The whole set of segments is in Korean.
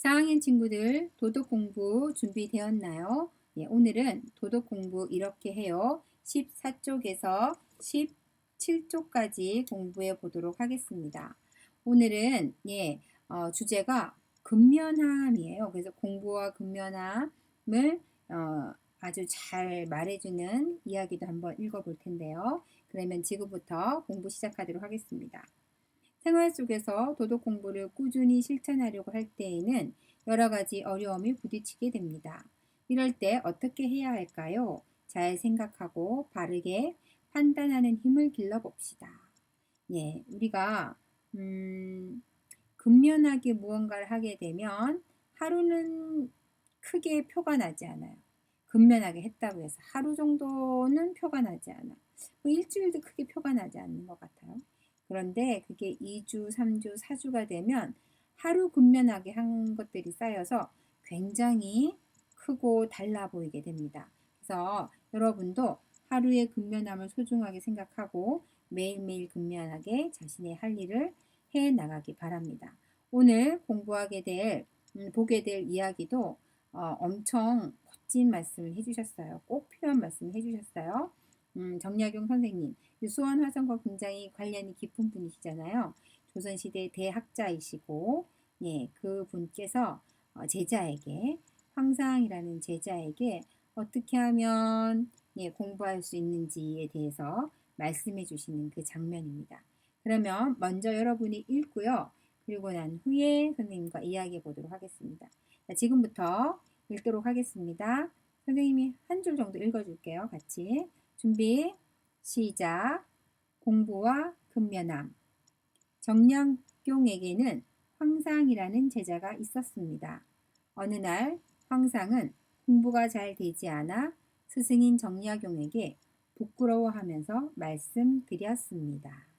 4학년 친구들 도덕 공부 준비되었나요? 예, 오늘은 도덕 공부 이렇게 해요. 14쪽에서 17쪽까지 공부해 보도록 하겠습니다. 오늘은 주제가 근면함이에요. 그래서 공부와 근면함을 아주 잘 말해주는 이야기도 한번 읽어볼 텐데요. 그러면 지금부터 공부 시작하도록 하겠습니다. 생활 속에서 도덕 공부를 꾸준히 실천하려고 할 때에는 여러 가지 어려움이 부딪히게 됩니다. 이럴 때 어떻게 해야 할까요? 잘 생각하고 바르게 판단하는 힘을 길러봅시다. 우리가 근면하게 무언가를 하게 되면 하루는 크게 표가 나지 않아요. 근면하게 했다고 해서 하루 정도는 표가 나지 않아. 일주일도 크게 표가 나지 않는 것 같아요. 그런데 그게 2주, 3주, 4주가 되면 하루 근면하게 한 것들이 쌓여서 굉장히 크고 달라 보이게 됩니다. 그래서 여러분도 하루의 근면함을 소중하게 생각하고 매일매일 근면하게 자신의 할 일을 해 나가기 바랍니다. 오늘 보게 될 이야기도 엄청 멋진 말씀을 해주셨어요. 꼭 필요한 말씀을 해주셨어요. 정약용 선생님, 유수원 화성과 굉장히 관련이 깊은 분이시잖아요. 조선시대 대학자이시고, 그 분께서 제자에게, 황상이라는 제자에게 어떻게 하면 공부할 수 있는지에 대해서 말씀해 주시는 그 장면입니다. 그러면 먼저 여러분이 읽고요. 그리고 난 후에 선생님과 이야기해 보도록 하겠습니다. 자, 지금부터 읽도록 하겠습니다. 선생님이 한 줄 정도 읽어줄게요. 같이. 준비, 시작. 공부와 근면함. 정약용에게는 황상이라는 제자가 있었습니다. 어느 날 황상은 공부가 잘 되지 않아 스승인 정약용에게 부끄러워하면서 말씀드렸습니다.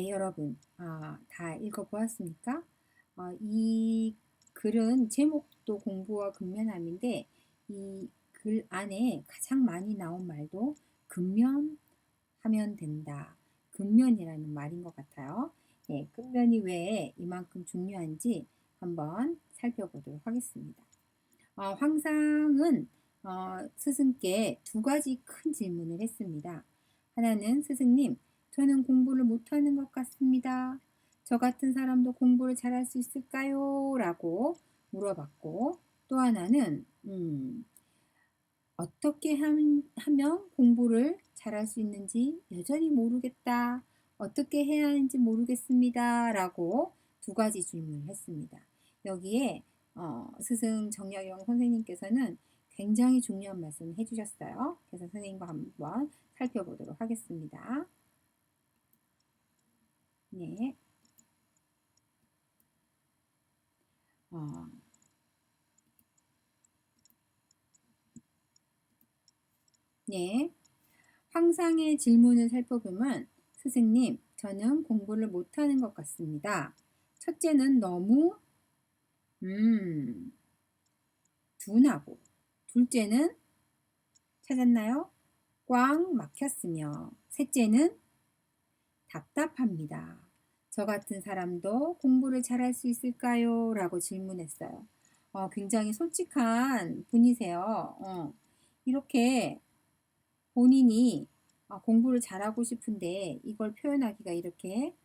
여러분, 다 읽어보았습니까? 이 글은 제목도 공부와 근면함인데 이 글 안에 가장 많이 나온 말도 근면하면 된다. 근면이라는 말인 것 같아요. 근면이 왜 이만큼 중요한지 한번 살펴보도록 하겠습니다. 황상은 스승께 두 가지 큰 질문을 했습니다. 하나는 스승님, 저는 공부를 못하는 것 같습니다. 저 같은 사람도 공부를 잘할 수 있을까요? 라고 물어봤고, 또 하나는 어떻게 하면 공부를 잘할 수 있는지 여전히 모르겠다. 어떻게 해야 하는지 모르겠습니다. 라고 두 가지 질문을 했습니다. 여기에 스승 정약용 선생님께서는 굉장히 중요한 말씀을 해주셨어요. 그래서 선생님과 한번 살펴보도록 하겠습니다. 네. 네. 황상의 질문을 살펴보면 스승님, 저는 공부를 못하는 것 같습니다. 첫째는 너무 둔하고, 둘째는 찾았나요? 꽉 막혔으며, 셋째는 답답합니다. 저 같은 사람도 공부를 잘할 수 있을까요? 라고 질문했어요. 굉장히 솔직한 분이세요. 이렇게 본인이 공부를 잘하고 싶은데 이걸 표현하기가 이렇게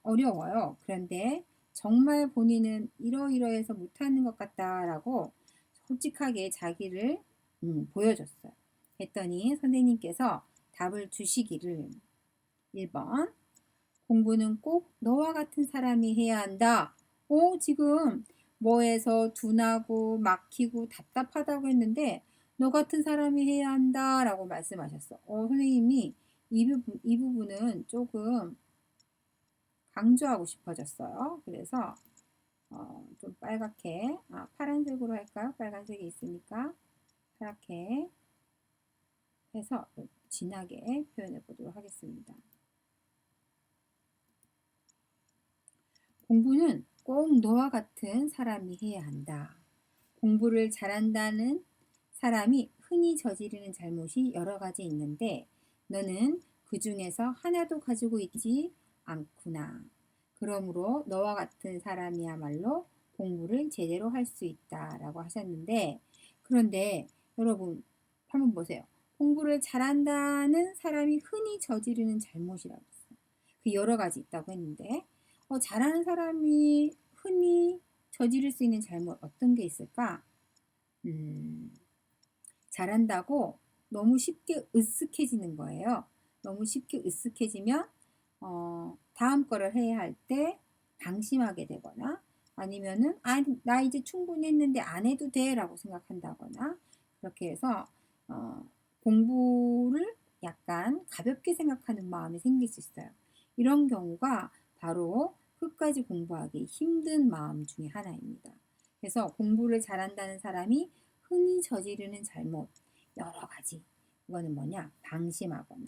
어려워요. 그런데 정말 본인은 이러이러해서 못하는 것 같다라고 솔직하게 자기를 보여줬어요. 했더니 선생님께서 답을 주시기를 1번 공부는 꼭 너와 같은 사람이 해야 한다. 지금 뭐해서 둔하고 막히고 답답하다고 했는데 너 같은 사람이 해야 한다라고 말씀하셨어. 선생님이 이 부분은 조금 강조하고 싶어졌어요. 그래서 좀 빨갛게, 파란색으로 할까요? 빨간색이 있으니까 파랗게 해서 진하게 표현해 보도록 하겠습니다. 공부는 꼭 너와 같은 사람이 해야 한다. 공부를 잘한다는 사람이 흔히 저지르는 잘못이 여러 가지 있는데 너는 그 중에서 하나도 가지고 있지 않구나. 그러므로 너와 같은 사람이야말로 공부를 제대로 할 수 있다라고 하셨는데, 그런데 여러분 한번 보세요. 공부를 잘한다는 사람이 흔히 저지르는 잘못이라고 했어요. 그 여러 가지 있다고 했는데 잘하는 사람이 흔히 저지를 수 있는 잘못 어떤 게 있을까? 잘한다고 너무 쉽게 으쓱해지는 거예요. 너무 쉽게 으쓱해지면 다음 거를 해야 할 때 방심하게 되거나 아니면은 나 이제 충분히 했는데 안 해도 돼 라고 생각한다거나 그렇게 해서 공부를 약간 가볍게 생각하는 마음이 생길 수 있어요. 이런 경우가 바로 끝까지 공부하기 힘든 마음 중에 하나입니다. 그래서 공부를 잘한다는 사람이 흔히 저지르는 잘못 여러 가지. 이거는 뭐냐? 방심하거나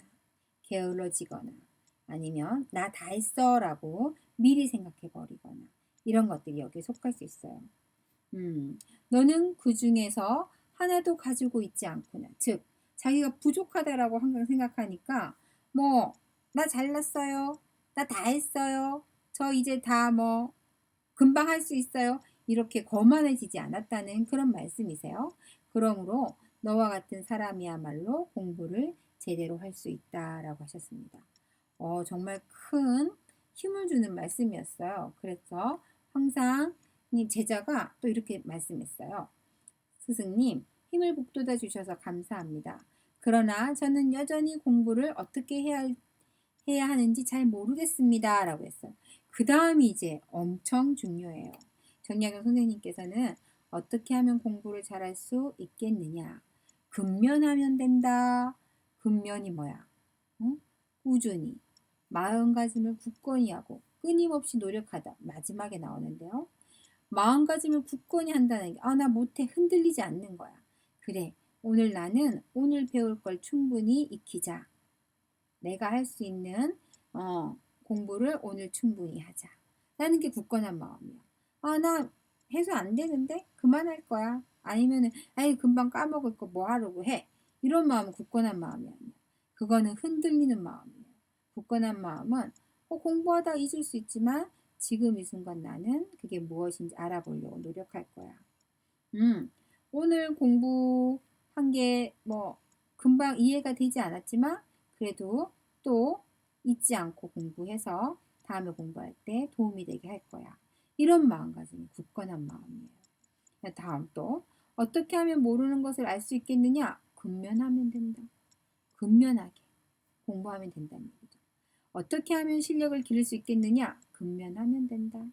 게을러지거나 아니면 나 다 했어 라고 미리 생각해 버리거나 이런 것들이 여기에 속할 수 있어요. 너는 그 중에서 하나도 가지고 있지 않구나. 즉 자기가 부족하다라고 항상 생각하니까 나 잘났어요. 나 다 했어요. 저 이제 다 금방 할 수 있어요. 이렇게 거만해지지 않았다는 그런 말씀이세요. 그러므로 너와 같은 사람이야말로 공부를 제대로 할 수 있다라고 하셨습니다. 정말 큰 힘을 주는 말씀이었어요. 그래서 항상 제자가 또 이렇게 말씀했어요. 스승님, 힘을 북돋아 주셔서 감사합니다. 그러나 저는 여전히 공부를 어떻게 해야 하는지 잘 모르겠습니다. 라고 했어요. 그 다음이 이제 엄청 중요해요. 정약용 선생님께서는 어떻게 하면 공부를 잘할 수 있겠느냐. 근면하면 된다. 근면이 뭐야? 응? 꾸준히. 마음가짐을 굳건히 하고 끊임없이 노력하다. 마지막에 나오는데요. 마음가짐을 굳건히 한다는 게 나 못해 흔들리지 않는 거야. 그래. 오늘 나는 오늘 배울 걸 충분히 익히자. 내가 할 수 있는 공부를 오늘 충분히 하자. 라는 게 굳건한 마음이야. 나 해서 안 되는데 그만할 거야. 아니면은 금방 까먹을 거 뭐 하려고 해. 이런 마음은 굳건한 마음이 아니야. 그거는 흔들리는 마음이에요. 굳건한 마음은 공부하다 잊을 수 있지만 지금 이 순간 나는 그게 무엇인지 알아보려고 노력할 거야. 오늘 공부한 게 금방 이해가 되지 않았지만 그래도 또 잊지 않고 공부해서 다음에 공부할 때 도움이 되게 할 거야. 이런 마음가짐이 굳건한 마음이에요. 다음 또 어떻게 하면 모르는 것을 알 수 있겠느냐? 근면하면 된다. 근면하게 공부하면 된다는 얘기죠. 어떻게 하면 실력을 기를 수 있겠느냐? 근면하면 된다.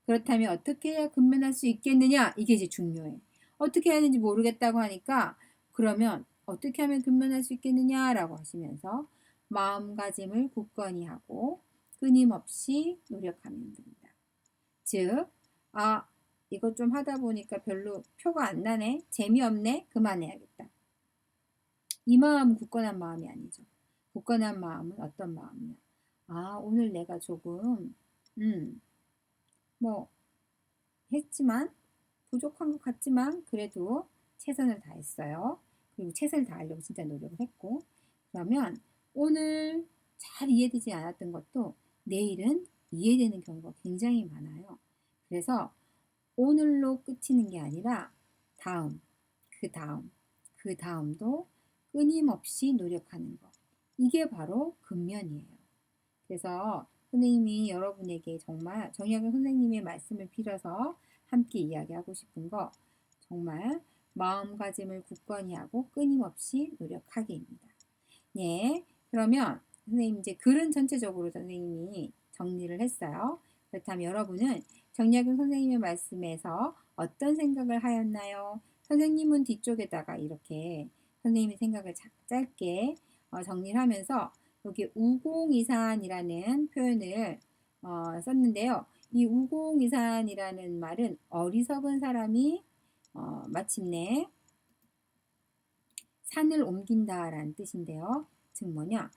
그렇다면 어떻게 해야 근면할 수 있겠느냐? 이게 이제 중요해. 어떻게 해야 하는지 모르겠다고 하니까 그러면 어떻게 하면 근면할 수 있겠느냐라고 하시면서 마음가짐을 굳건히 하고 끊임없이 노력하면 된다. 즉, 이거 좀 하다 보니까 별로 표가 안 나네. 재미없네. 그만해야겠다. 이 마음은 굳건한 마음이 아니죠. 굳건한 마음은 어떤 마음이야? 오늘 내가 조금 했지만 부족한 것 같지만 그래도 최선을 다했어요. 그리고 최선을 다하려고 진짜 노력을 했고 그러면 오늘 잘 이해되지 않았던 것도 내일은 이해되는 경우가 굉장히 많아요. 그래서 오늘로 끝이는 게 아니라 다음, 그 다음도 끊임없이 노력하는 것. 이게 바로 근면이에요. 그래서 선생님이 여러분에게 정말 정약용 선생님의 말씀을 빌어서 함께 이야기하고 싶은 거 정말 마음가짐을 굳건히 하고 끊임없이 노력하기입니다. 네, 그러면 선생님 이제 글은 전체적으로 선생님이 정리를 했어요. 그렇다면 여러분은 정약용 선생님의 말씀에서 어떤 생각을 하였나요? 선생님은 뒤쪽에다가 이렇게 선생님의 생각을 짧게 정리를 하면서 여기 우공이산이라는 표현을 썼는데요. 이 우공이산이라는 말은 어리석은 사람이 마침내 산을 옮긴다라는 뜻인데요. 즉 뭐냐?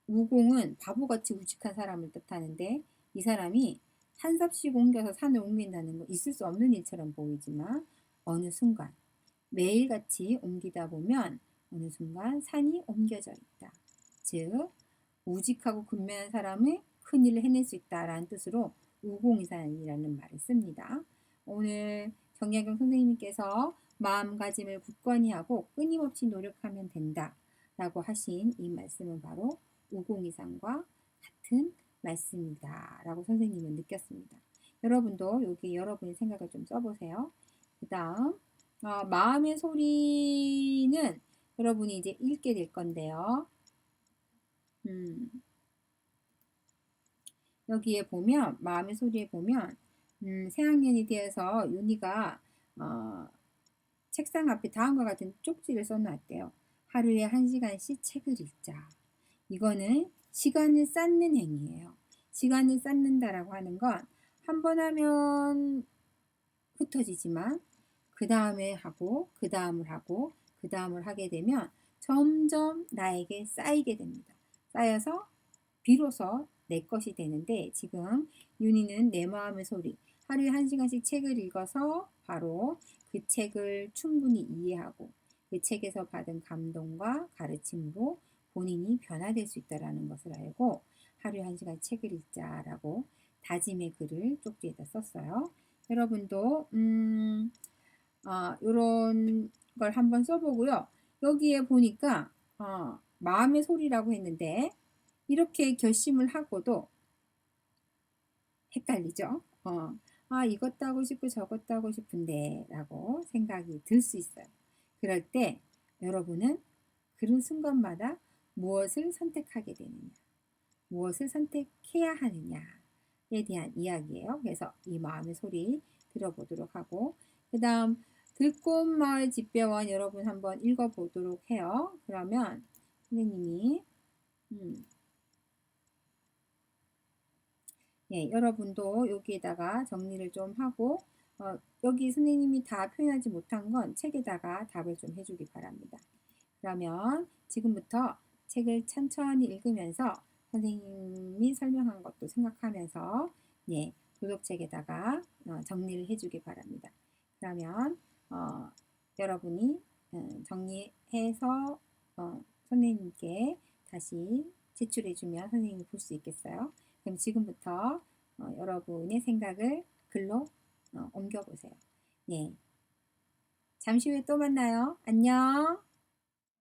우공은 바보같이 우직한 사람을 뜻하는데 이 사람이 한 삽씩 옮겨서 산을 옮긴다는 거 있을 수 없는 일처럼 보이지만 어느 순간 매일같이 옮기다 보면 어느 순간 산이 옮겨져 있다. 즉 우직하고 근면한 사람이 큰일을 해낼 수 있다라는 뜻으로 우공이산이라는 말을 씁니다. 오늘 정약용 선생님께서 마음가짐을 굳건히 하고 끊임없이 노력하면 된다 라고 하신 이 말씀은 바로 우공이산과 같은 말씀이다 라고 선생님은 느꼈습니다. 여러분도 여기 여러분의 생각을 좀 써보세요. 그 다음 마음의 소리는 여러분이 이제 읽게 될 건데요. 여기에 보면 마음의 소리에 보면 새학년이 되어서 윤희가 책상 앞에 다음과 같은 쪽지를 써놨대요. 하루에 1시간씩 책을 읽자. 이거는 시간을 쌓는 행위예요. 시간을 쌓는다라고 하는 건 한 번 하면 흩어지지만 그 다음에 하고 그 다음을 하고 그 다음을 하게 되면 점점 나에게 쌓이게 됩니다. 쌓여서 비로소 내 것이 되는데 지금 윤희는 내 마음의 소리 하루에 1시간씩 책을 읽어서 바로 그 책을 충분히 이해하고 그 책에서 받은 감동과 가르침으로 본인이 변화될 수 있다는 것을 알고 하루에 1시간 책을 읽자라고 다짐의 글을 쪽지에다 썼어요. 여러분도 이런 걸 한번 써보고요. 여기에 보니까 마음의 소리라고 했는데 이렇게 결심을 하고도 헷갈리죠. 이것도 하고 싶고 저것도 하고 싶은데 라고 생각이 들 수 있어요. 그럴 때 여러분은 그런 순간마다 무엇을 선택하게 되느냐, 무엇을 선택해야 하느냐에 대한 이야기예요. 그래서 이 마음의 소리 들어보도록 하고 그 다음 들꽃마을 집배원 여러분 한번 읽어보도록 해요. 그러면 선생님이 예, 여러분도 여기에다가 정리를 좀 하고 여기 선생님이 다 표현하지 못한 건 책에다가 답을 좀 해주기 바랍니다. 그러면 지금부터 책을 천천히 읽으면서 선생님이 설명한 것도 생각하면서 예, 도덕책에다가 정리를 해주기 바랍니다. 그러면 여러분이 정리해서 선생님께 다시 제출해주면 선생님이 볼 수 있겠어요. 그럼 지금부터 여러분의 생각을 글로 옮겨보세요. 예. 잠시 후에 또 만나요. 안녕.